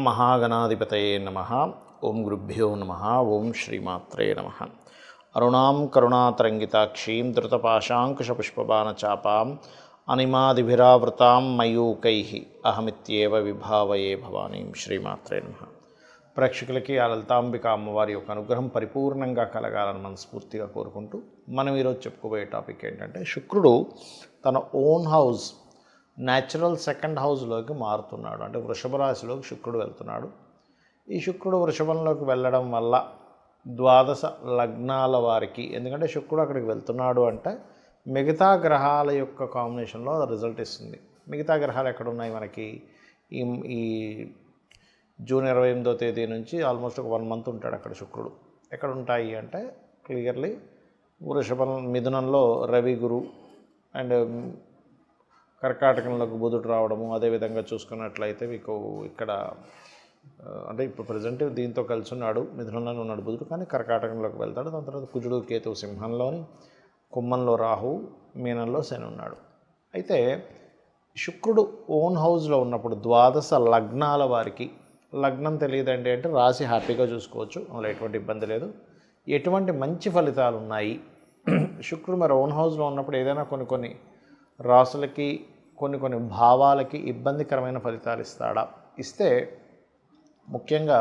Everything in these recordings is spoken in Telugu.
మహాగణాధిపతయే నమః. ఓం గురుభ్యో నమః. ఓం శ్రీమాత్రే నమః. అరుణాం కరుణాతరంగితాక్షీం ధృతపాశాంకుశపుష్పబాణచాపాం అనిమాదిభిరావృతాం మయూకైః అహమిత్యేవ విభావయే భవానీం. శ్రీమాత్రే నమః. ప్రేక్షకులకి ఆ లలితాంబిక అమ్మవారి యొక్క అనుగ్రహం పరిపూర్ణంగా కలగాలని మనస్ఫూర్తిగా కోరుకుంటూ మనం ఈరోజు చెప్పుకోబోయే టాపిక్ ఏంటంటే, శుక్రుడు తన ఓన్ హౌస్ న్యాచురల్ సెకండ్ హౌస్లోకి మారుతున్నాడు. అంటే వృషభ రాశిలోకి శుక్రుడు వెళ్తున్నాడు. ఈ శుక్రుడు వృషభంలోకి వెళ్ళడం వల్ల ద్వాదశ లగ్నాల వారికి, ఎందుకంటే శుక్రుడు అక్కడికి వెళ్తున్నాడు అంటే మిగతా గ్రహాల యొక్క కాంబినేషన్లో రిజల్ట్ ఇస్తుంది. మిగతా గ్రహాలు ఎక్కడున్నాయి మనకి? ఈ జూన్ 28వ తేదీ నుంచి ఆల్మోస్ట్ ఒక 1 మంత్ ఉంటాడు అక్కడ శుక్రుడు. ఎక్కడ ఉంటాయి అంటే క్లియర్లీ వృషభం, మిథునంలో రవి, గురు అండ్ కర్కాటకంలోకి బుధుడు రావడము. అదేవిధంగా చూసుకున్నట్లయితే మీకు ఇక్కడ అంటే ఇప్పుడు ప్రజెంట్ దీంతో కలిసి ఉన్నాడు, మిథునంలోనే ఉన్నాడు బుధుడు, కానీ కర్కాటకంలోకి వెళ్తాడు. దాని తర్వాత కుజుడు, కేతువు సింహంలోని, కుంభంలో రాహు, మీనంలో శని ఉన్నాడు. అయితే శుక్రుడు ఓన్ హౌస్లో ఉన్నప్పుడు ద్వాదశ లగ్నాల వారికి, లగ్నం తెలియదండి అంటే రాశి హ్యాపీగా చూసుకోవచ్చు, అందులో ఎటువంటి ఇబ్బంది లేదు. ఎటువంటి మంచి ఫలితాలు ఉన్నాయి? శుక్రుడు మరి ఓన్ హౌస్లో ఉన్నప్పుడు ఏదైనా కొన్ని రాసులకి, కొన్ని భావాలకి ఇబ్బందికరమైన ఫలితాలు ఇస్తాడా? ఇస్తే ముఖ్యంగా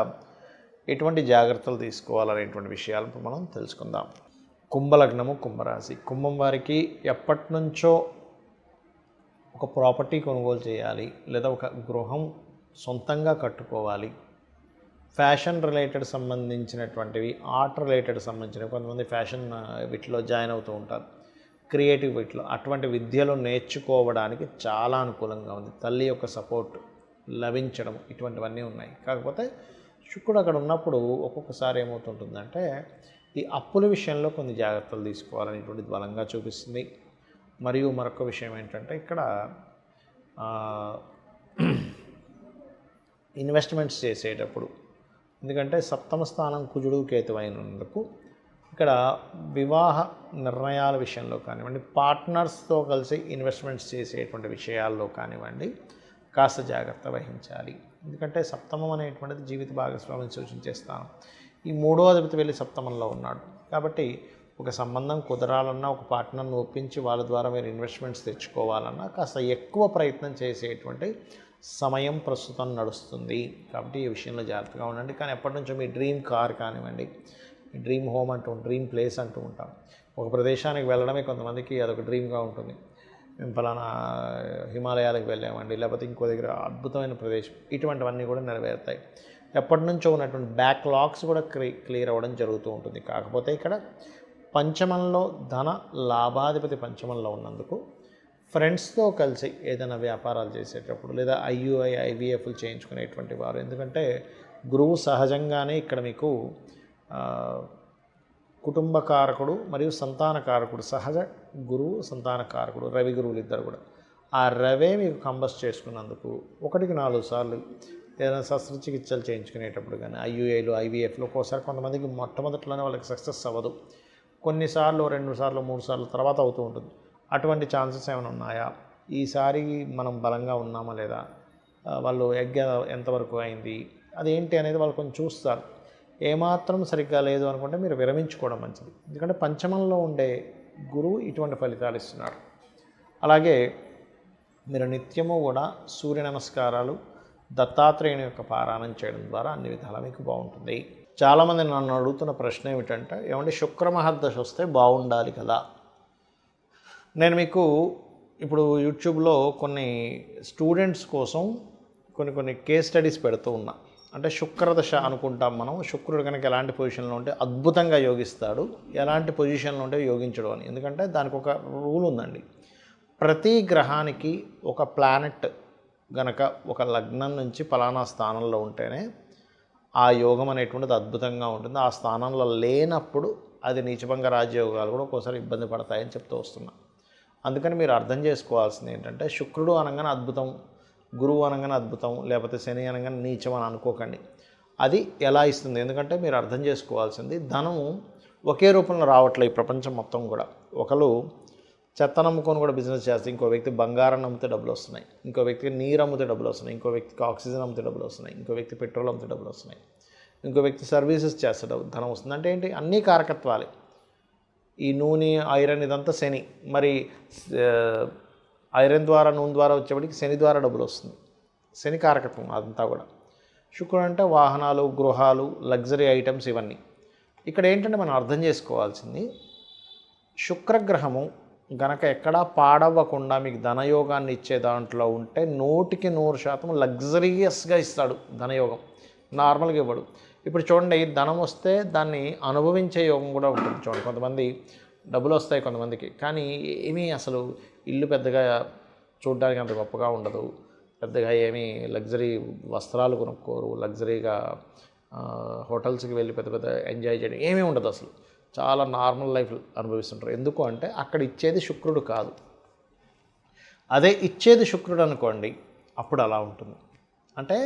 ఎటువంటి జాగ్రత్తలు తీసుకోవాలనేటువంటి విషయాలను మనం తెలుసుకుందాం. కుంభలగ్నము, కుంభరాశి. కుంభం వారికి ఎప్పటి నుంచో ఒక ప్రాపర్టీ కొనుగోలు చేయాలి, లేదా ఒక గృహం సొంతంగా కట్టుకోవాలి. ఫ్యాషన్ రిలేటెడ్ సంబంధించినటువంటివి, ఆర్ట్ రిలేటెడ్ సంబంధించినవి, కొంతమంది ఫ్యాషన్ వీటిలో జాయిన్ అవుతూ ఉంటారు, క్రియేటివ్ వీటిలో. అటువంటి విద్యలో నేర్చుకోవడానికి చాలా అనుకూలంగా ఉంది. తల్లి యొక్క సపోర్ట్ లభించడం, ఇటువంటివన్నీ ఉన్నాయి. కాకపోతే శుక్రుడు అక్కడ ఉన్నప్పుడు ఒక్కొక్కసారి ఏమవుతుంటుందంటే ఈ అప్పుల విషయంలో కొన్ని జాగ్రత్తలు తీసుకోవాలనేటువంటి బలంగా చూపిస్తుంది. మరియు మరొక విషయం ఏంటంటే ఇక్కడ ఇన్వెస్ట్మెంట్స్ చేసేటప్పుడు, ఎందుకంటే సప్తమ స్థానం కుజుడు, కేతువు అయినందుకు ఇక్కడ వివాహ నిర్ణయాల విషయంలో కానివ్వండి, పార్ట్నర్స్తో కలిసి ఇన్వెస్ట్మెంట్స్ చేసేటువంటి విషయాల్లో కానివ్వండి, కాస్త జాగ్రత్త వహించాలి. ఎందుకంటే సప్తమం అనేటువంటిది జీవిత భాగస్వామిని సూచించే స్థానం. ఈ 3వ అధిపతి వెళ్ళి సప్తమంలో ఉన్నాడు. కాబట్టి ఒక సంబంధం కుదరాలన్నా, ఒక పార్ట్నర్ని ఒప్పించి వాళ్ళ ద్వారా మీరు ఇన్వెస్ట్మెంట్స్ తెచ్చుకోవాలన్నా కాస్త ఎక్కువ ప్రయత్నం చేసేటువంటి సమయం ప్రస్తుతం నడుస్తుంది. కాబట్టి ఈ విషయంలో జాగ్రత్తగా ఉండండి. కానీ ఎప్పటి నుంచో మీ డ్రీమ్ కార్ కానివ్వండి, డ్రీమ్ హోమ్ అంటూ, డ్రీమ్ ప్లేస్ అంటూ ఉంటాం. ఒక ప్రదేశానికి వెళ్ళడమే కొంతమందికి అదొక డ్రీమ్గా ఉంటుంది. మేము ఫలానా హిమాలయాలకు వెళ్ళామండి, లేకపోతే ఇంకో దగ్గర అద్భుతమైన ప్రదేశం, ఇటువంటివన్నీ కూడా నెరవేరుతాయి. ఎప్పటి నుంచో ఉన్నటువంటి బ్యాక్లాగ్స్ కూడా క్లియర్ అవ్వడం జరుగుతూ ఉంటుంది. కాకపోతే ఇక్కడ పంచమంలో ధన లాభాధిపతి పంచమంలో ఉన్నందుకు ఫ్రెండ్స్తో కలిసి ఏదైనా వ్యాపారాలు చేసేటప్పుడు, లేదా IUI, IVFలు చేయించుకునేటువంటి వారు, ఎందుకంటే గురువు సహజంగానే ఇక్కడ మీకు కుటుంబకారకుడు మరియు సంతానకారకుడు, సహజ గురువు, సంతానకారకుడు, రవి గురువులు ఇద్దరు కూడా. ఆ రవే మీకు కంబస్ చేసుకున్నందుకు 1కి 4 సార్లు ఏదైనా శస్త్రచికిత్సలు చేయించుకునేటప్పుడు కానీ, IUIలు, IVFలు ఒక్కోసారి కొంతమందికి మొట్టమొదట్లోనే వాళ్ళకి సక్సెస్ అవ్వదు, కొన్నిసార్లు 2 సార్లు 3 సార్లు తర్వాత అవుతూ ఉంటుంది. అటువంటి ఛాన్సెస్ ఏమైనా ఉన్నాయా? ఈసారి మనం బలంగా ఉన్నామా లేదా, వాళ్ళు ఎంతవరకు అయింది, అదేంటి అనేది వాళ్ళు కొంచెం చూస్తారు. ఏమాత్రం సరిగ్గా లేదు అనుకుంటే మీరు విరమించుకోవడం మంచిది. ఎందుకంటే పంచమంలో ఉండే గురువు ఇటువంటి ఫలితాలు ఇస్తున్నాడు. అలాగే మీరు నిత్యము కూడా సూర్య నమస్కారాలు, దత్తాత్రేయుని యొక్క పారాయణం చేయడం ద్వారా అన్ని విధాలా మీకు బాగుంటుంది. చాలామంది నన్ను అడుగుతున్న ప్రశ్న ఏమిటంటే, ఏమంటే శుక్ర మహర్దశ వస్తే బాగుండాలి కదా. నేను మీకు ఇప్పుడు యూట్యూబ్లో కొన్ని స్టూడెంట్స్ కోసం కొన్ని కేస్ స్టడీస్ పెడుతూ ఉన్నా. అంటే శుక్రదశ అనుకుంటాం మనం. శుక్రుడు కనుక ఎలాంటి పొజిషన్లో ఉంటే అద్భుతంగా యోగిస్తాడు, ఎలాంటి పొజిషన్లో ఉంటే యోగించడు అని. ఎందుకంటే దానికి ఒక రూల్ ఉందండి. ప్రతి గ్రహానికి ఒక ప్లానెట్ గనక ఒక లగ్నం నుంచి ఫలానా స్థానంలో ఉంటేనే ఆ యోగం అనేటువంటిది అద్భుతంగా ఉంటుంది. ఆ స్థానంలో లేనప్పుడు అది నీచభంగ రాజయోగాలు కూడా ఒక్కోసారి ఇబ్బంది పడతాయని చెప్తూ వస్తున్నా. అందుకని మీరు అర్థం చేసుకోవాల్సింది ఏంటంటే, శుక్రుడు అనగానే అద్భుతం, గురువు అనగానే అద్భుతం, లేకపోతే శని అనగానే నీచం అని అనుకోకండి. అది ఎలా ఇస్తుంది? ఎందుకంటే మీరు అర్థం చేసుకోవాల్సింది, ధనము ఒకే రూపంలో రావట్లే ఈ ప్రపంచం మొత్తం కూడా. ఒకరు చెత్త నమ్ముకొని కూడా బిజినెస్ చేస్తే ఇంకో వ్యక్తి బంగారం అమ్మితే డబ్బులు వస్తున్నాయి, ఇంకో వ్యక్తికి నీరు అమ్మితే డబ్బులు వస్తున్నాయి, ఇంకో వ్యక్తికి ఆక్సిజన్ అమ్మితే డబ్బులు వస్తున్నాయి, ఇంకో వ్యక్తి పెట్రోల్ అమ్మితే డబ్బులు వస్తున్నాయి, ఇంకో వ్యక్తి సర్వీసెస్ చేస్తే ధనం వస్తుంది. అంటే ఏంటి? అన్నీ కారకత్వాలే. ఈ నూనె, ఐరన్ ఇదంతా శని. మరి ఐరన్ ద్వారా నూనె ద్వారా వచ్చేప్పటికి శని ద్వారా డబ్బులు వస్తుంది. శని కారకత్వం అదంతా కూడా. శుక్రుడు అంటే వాహనాలు, గృహాలు, లగ్జరీ ఐటమ్స్ ఇవన్నీ. ఇక్కడ ఏంటంటే మనం అర్థం చేసుకోవాల్సింది, శుక్రగ్రహము గనక ఎక్కడా పాడవ్వకుండా మీకు ధనయోగాన్ని ఇచ్చే దాంట్లో ఉంటే 100% లగ్జరియస్గా ఇస్తాడు ధనయోగం. నార్మల్గా ఇవ్వడు. ఇప్పుడు చూడండి, ధనం వస్తే దాన్ని అనుభవించే యోగం కూడా ఉంటుంది. చూడండి, కొంతమంది డబ్బులు వస్తాయి కొంతమందికి, కానీ ఏమీ అసలు ఇల్లు పెద్దగా చూడడానికి అంత గొప్పగా ఉండదు, పెద్దగా ఏమీ లగ్జరీ వస్త్రాలు కొనుక్కోరు, లగ్జరీగా హోటల్స్కి వెళ్ళి పెద్ద పెద్ద ఎంజాయ్ చేయడం ఏమీ ఉండదు. అసలు చాలా నార్మల్ లైఫ్ అనుభవిస్తుంటారు. ఎందుకు అంటే అక్కడ ఇచ్చేది శుక్రుడు కాదు. అదే ఇచ్చేది శుక్రుడు అనుకోండి, అప్పుడు అలా ఉంటుంది. అంటే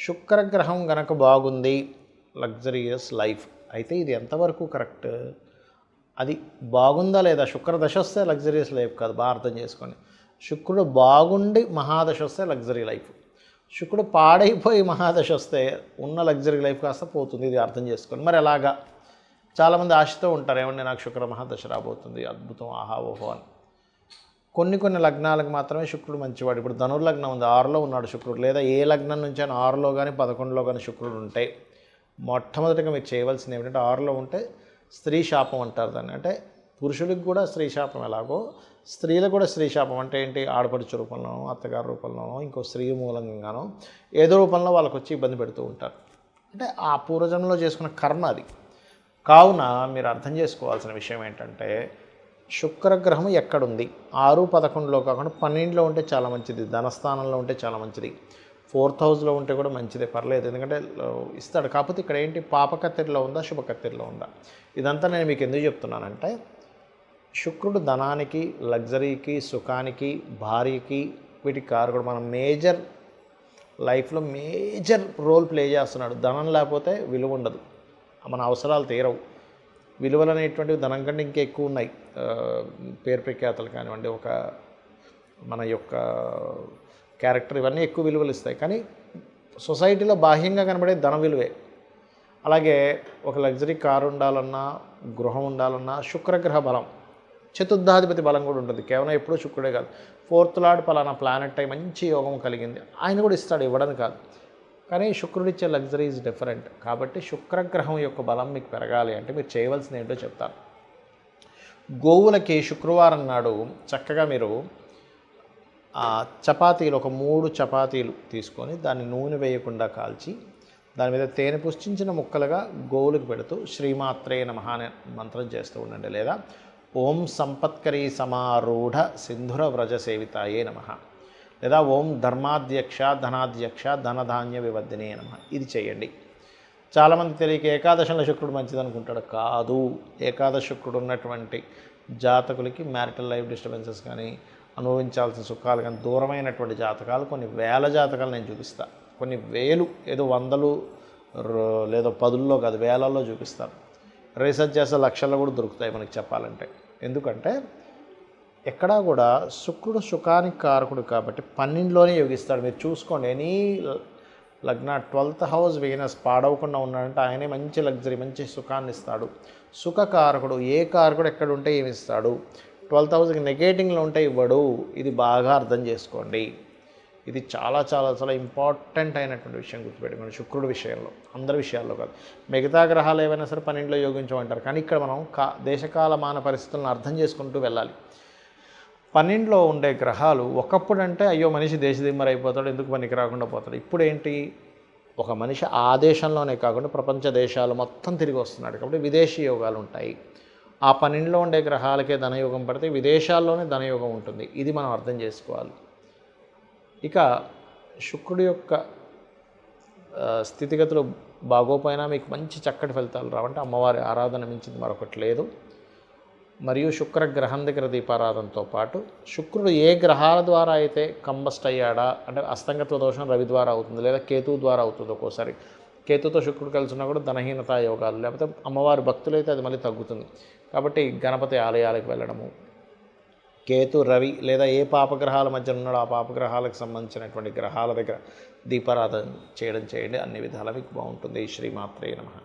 శుక్రగ్రహం గనక బాగుంది, లగ్జరియస్ లైఫ్. అయితే ఇది ఎంతవరకు కరెక్ట్? అది బాగుందా లేదా? శుక్రదశ వస్తే లగ్జరియస్ లైఫ్ కాదు, బాగా అర్థం చేసుకోండి. శుక్రుడు బాగుండి మహాదశ వస్తే లగ్జరీ లైఫ్. శుక్రుడు పాడైపోయి మహాదశ వస్తే ఉన్న లగ్జరీ లైఫ్ కాస్త పోతుంది. ఇది అర్థం చేసుకోండి. మరి ఎలాగా? చాలామంది ఆశతో ఉంటారు, ఏమంటే నాకు శుక్ర మహాదశ రాబోతుంది, అద్భుతం, ఆహా ఓహో అని. కొన్ని లగ్నాలకు మాత్రమే శుక్రుడు మంచివాడు. ఇప్పుడు ధనుర్లగ్నం ఉంది, 6లో ఉన్నాడు శుక్రుడు. లేదా ఏ లగ్నం నుంచి అయినా 6లో కానీ 11లో కానీ శుక్రుడు ఉంటే మొట్టమొదటిగా మీరు చేయవలసింది ఏమిటంటే, 6లో ఉంటే స్త్రీ శాపం అంటారు దాన్ని. అంటే పురుషులకు కూడా స్త్రీ శాపం ఎలాగో స్త్రీలకు కూడా స్త్రీ శాపం. అంటే ఏంటి? ఆడపడుచు రూపంలోనో, అత్తగారి రూపంలోనో, ఇంకో స్త్రీ మూలంగానో ఏదో రూపంలో వాళ్ళకు వచ్చి ఇబ్బంది పెడుతూ ఉంటారు. అంటే ఆ పూర్వజన్మలో చేసుకున్న కర్మ అది. కావున మీరు అర్థం చేసుకోవాల్సిన విషయం ఏంటంటే, శుక్రగ్రహం ఎక్కడుంది? 6, 11లో కాకుండా 12లో ఉంటే చాలా మంచిది, ధనస్థానంలో ఉంటే చాలా మంచిది, 4th హౌస్లో ఉంటే కూడా మంచిదే, పర్లేదు. ఎందుకంటే ఇస్తాడు. కాకపోతే ఇక్కడ ఏంటి? పాపకత్తెరలో ఉందా, శుభకత్తెరలో ఉందా? ఇదంతా నేను మీకు ఎందుకు చెప్తున్నానంటే, శుక్రుడు ధనానికి, లగ్జరీకి, సుఖానికి, భార్యకి, వీటికి కారకుడు. మనం మేజర్ లైఫ్లో మేజర్ రోల్ ప్లే చేస్తున్నాడు. ధనం లేకపోతే విలువ ఉండదు, మన అవసరాలు తీరవు. విలువలు అనేటువంటివి ధనం కంటే ఇంకా ఎక్కువ ఉన్నాయి. పేరు ప్రఖ్యాతలు కానివ్వండి, ఒక మన యొక్క క్యారెక్టర్, ఇవన్నీ ఎక్కువ విలువలు ఇస్తాయి. కానీ సొసైటీలో బాహ్యంగా కనబడే ధన విలువే. అలాగే ఒక లగ్జరీ కారు ఉండాలన్నా, గృహం ఉండాలన్నా శుక్రగ్రహ బలం, చతుర్థాధిపతి బలం కూడా ఉంటుంది. కేవలం ఎప్పుడూ శుక్రుడే కాదు, 4th లార్డ్ పలానా ప్లానెట్ అయి మంచి యోగం కలిగింది, ఆయన కూడా ఇస్తాడు, ఇవ్వడం కాదు. కానీ శుక్రుడిచ్చే లగ్జరీ ఈజ్ డిఫరెంట్. కాబట్టి శుక్రగ్రహం యొక్క బలం మీకు పెరగాలి అంటే మీరు చేయవలసింది ఏంటో చెప్తాను. గోవులకి శుక్రవారం నాడు చక్కగా మీరు చపాతీలు, ఒక 3 చపాతీలు తీసుకొని దాన్ని నూనె వేయకుండా కాల్చి దాని మీద తేనె పుష్టించిన ముక్కలుగా గోవులకు పెడుతూ శ్రీమాత్రే నమః అనే మంత్రం చేస్తూ ఉండండి. లేదా ఓం సంపత్కరీ సమారూఢ సింధుర వ్రజ సేవితాయే నమః, లేదా ఓం ధర్మాధ్యక్ష ధనాధ్యక్ష ధనధాన్య వివర్ధినే నమః. ఇది చేయండి. చాలామంది తెలియక ఏకాదశంలో శుక్రుడు మంచిది అనుకుంటాడు. కాదు. ఏకాదశ శుక్రుడు ఉన్నటువంటి జాతకులకి మ్యారిటల్ లైఫ్ డిస్టర్బెన్సెస్ కానీ, అనుభవించాల్సిన సుఖాలు కానీ దూరమైనటువంటి జాతకాలు కొన్ని వేల జాతకాలు నేను చూపిస్తాను. కొన్ని వేలు, ఏదో 100 లేదో 10లో కాదు, వేలల్లో చూపిస్తాను. రీసెర్చ్ చేస్తే లక్షల్లో కూడా దొరుకుతాయి మనకి చెప్పాలంటే. ఎందుకంటే ఎక్కడా కూడా శుక్రుడు సుఖానికి కారకుడు కాబట్టి 12లోనే యోగిస్తాడు. మీరు చూసుకోండి, ఎనీ లగ్న 12th హౌస్ వీనస్ పాడవకుండా ఉన్నాడంటే ఆయనే మంచి లగ్జరీ, మంచి సుఖాన్ని ఇస్తాడు. సుఖకారకుడు. ఏ కారకుడు ఎక్కడ ఉంటే ఏమి ఇస్తాడు? 12th హౌస్కి నెగేటింగ్లో ఉంటే ఇవ్వడు. ఇది బాగా అర్థం చేసుకోండి. ఇది చాలా చాలా చాలా ఇంపార్టెంట్ అయినటువంటి విషయం గుర్తుపెట్టుకోండి. శుక్రుడి విషయంలో, అందరి విషయాల్లో కాదు. మిగతా గ్రహాలు ఏవైనా సరే 12లో యోగించమంటారు. కానీ ఇక్కడ మనం దేశకాలమాన పరిస్థితులను అర్థం చేసుకుంటూ వెళ్ళాలి. 12లో ఉండే గ్రహాలు ఒకప్పుడు అంటే అయ్యో మనిషి దేశదిమ్మరి అయిపోతాడు, ఎందుకు పనికి రాకుండా పోతాడు. ఇప్పుడు ఏంటి? ఒక మనిషి ఆ దేశంలోనే కాకుండా ప్రపంచ దేశాలు మొత్తం తిరిగి వస్తున్నాడు. కాబట్టి విదేశీ యోగాలు ఉంటాయి. ఆ 12లో ఉండే గ్రహాలకే ధనయోగం పడితే విదేశాల్లోనే ధనయోగం ఉంటుంది. ఇది మనం అర్థం చేసుకోవాలి. ఇక శుక్రుడి యొక్క స్థితిగతులు బాగోపోయినా మీకు మంచి చక్కటి ఫలితాలు రావంటే అమ్మవారి ఆరాధన మించింది మరొకటి లేదు. మరియు శుక్రగ్రహం దగ్గర దీపారాధనతో పాటు శుక్రుడు ఏ గ్రహాల ద్వారా అయితే కంబస్ట్ అయ్యాడా, అంటే అస్తంగత్వ దోషం రవి ద్వారా అవుతుంది, లేదా కేతువు ద్వారా అవుతుంది. ఒక్కోసారి కేతుతో శుక్రుడు కలిసి ఉన్నా కూడా ధనహీనతా యోగాలు, లేకపోతే అమ్మవారి భక్తులైతే అది మళ్ళీ తగ్గుతుంది. కాబట్టి గణపతి ఆలయాలకు వెళ్ళడము, కేతు, రవి లేదా ఏ పాపగ్రహాల మధ్య ఉన్నాడో ఆ పాపగ్రహాలకు సంబంధించినటువంటి గ్రహాల దగ్గర దీపారాధన చేయండి. అన్ని విధాలా మీకు బాగుంటుంది. శ్రీమాత్రే నమః.